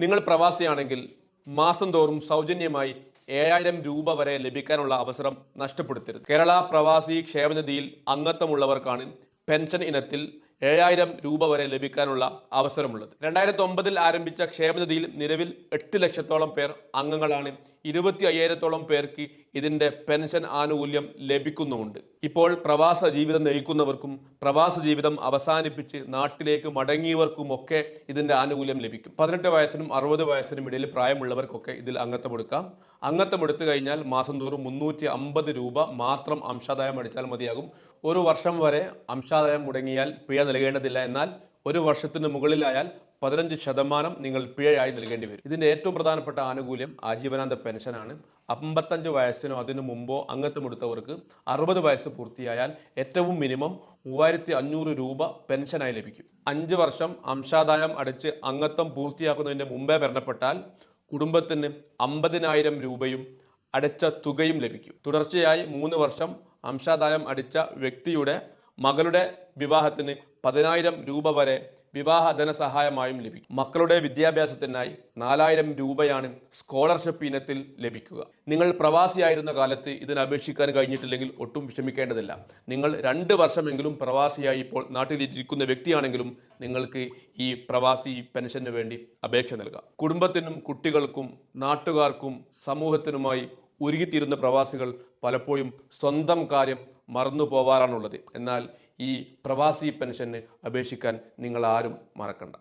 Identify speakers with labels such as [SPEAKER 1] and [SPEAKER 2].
[SPEAKER 1] നിങ്ങൾ പ്രവാസിയാണെങ്കിൽ മാസം തോറും സൗജന്യമായി 7,000 രൂപ വരെ ലഭിക്കാനുള്ള അവസരം നഷ്ടപ്പെടുത്തരുത്. കേരള പ്രവാസി ക്ഷേമനിധിയിൽ അംഗത്വമുള്ളവർക്കാണ് പെൻഷൻ ഇനത്തിൽ 7,000 രൂപ വരെ ലഭിക്കാനുള്ള അവസരമുള്ളത്. 2009 ആരംഭിച്ച ക്ഷേമനിധിയിൽ നിലവിൽ 8 ലക്ഷത്തോളം പേർ അംഗങ്ങളാണ്. 25,000-ഓളം പേർക്ക് ഇതിന്റെ പെൻഷൻ ആനുകൂല്യം ലഭിക്കുന്നുമുണ്ട്. ഇപ്പോൾ പ്രവാസ ജീവിതം നയിക്കുന്നവർക്കും പ്രവാസ ജീവിതം അവസാനിപ്പിച്ച് നാട്ടിലേക്ക് മടങ്ങിയവർക്കുമൊക്കെ ഇതിന്റെ ആനുകൂല്യം ലഭിക്കും. 18 വയസ്സിനും 60 വയസ്സിനും ഇടയിൽ പ്രായമുള്ളവർക്കൊക്കെ ഇതിൽ അംഗത്വം എടുക്കാം. അംഗത്വം എടുത്തു കഴിഞ്ഞാൽ മാസം തോറും 350 രൂപ മാത്രം അംശാദായം അടിച്ചാൽ മതിയാകും. ഒരു വർഷം വരെ അംശാദായം മുടങ്ങിയാൽ പിഴ നൽകേണ്ടതില്ല. എന്നാൽ ഒരു വർഷത്തിന് മുകളിലായാൽ 15% നിങ്ങൾ പിഴയായി നൽകേണ്ടി വരും. ഇതിന്റെ ഏറ്റവും പ്രധാനപ്പെട്ട ആനുകൂല്യം ആജീവനാന്ത പെൻഷനാണ്. 55 വയസ്സിനോ അതിനു മുമ്പോ അംഗത്വം എടുത്തവർക്ക് 60 വയസ്സ് പൂർത്തിയായാൽ ഏറ്റവും മിനിമം 3,500 രൂപ പെൻഷനായി ലഭിക്കും. 5 വർഷം അംശാദായം അടച്ച് അംഗത്വം പൂർത്തിയാക്കുന്നതിന് മുമ്പേ മരണപ്പെട്ടാൽ കുടുംബത്തിന് 50,000 രൂപയും അടച്ച തുകയും ലഭിക്കും. തുടർച്ചയായി 3 വർഷം അംശാദായം അടിച്ച വ്യക്തിയുടെ മകളുടെ വിവാഹത്തിന് 10,000 രൂപ വരെ വിവാഹ ധനസഹായമായും ലഭിക്കും. മക്കളുടെ വിദ്യാഭ്യാസത്തിനായി 4,000 രൂപയാണ് സ്കോളർഷിപ്പ് ഇനത്തിൽ ലഭിക്കുക. നിങ്ങൾ പ്രവാസിയായിരുന്ന കാലത്ത് ഇതിന് അപേക്ഷിക്കാൻ കഴിഞ്ഞിട്ടില്ലെങ്കിൽ ഒട്ടും വിഷമിക്കേണ്ടതില്ല. നിങ്ങൾ 2 വർഷമെങ്കിലും പ്രവാസിയായി ഇപ്പോൾ നാട്ടിലിരിക്കുന്ന വ്യക്തിയാണെങ്കിലും നിങ്ങൾക്ക് ഈ പ്രവാസി പെൻഷന് വേണ്ടി അപേക്ഷ നൽകാം. കുടുംബത്തിനും കുട്ടികൾക്കും നാട്ടുകാർക്കും സമൂഹത്തിനുമായി ഉരുകിത്തീരുന്ന പ്രവാസികൾ പലപ്പോഴും സ്വന്തം കാര്യം മറന്നു പോവാറാണുള്ളത്. എന്നാൽ ഈ പ്രവാസി പെൻഷന് അപേക്ഷിക്കാൻ നിങ്ങൾ ആരും മറക്കണ്ട.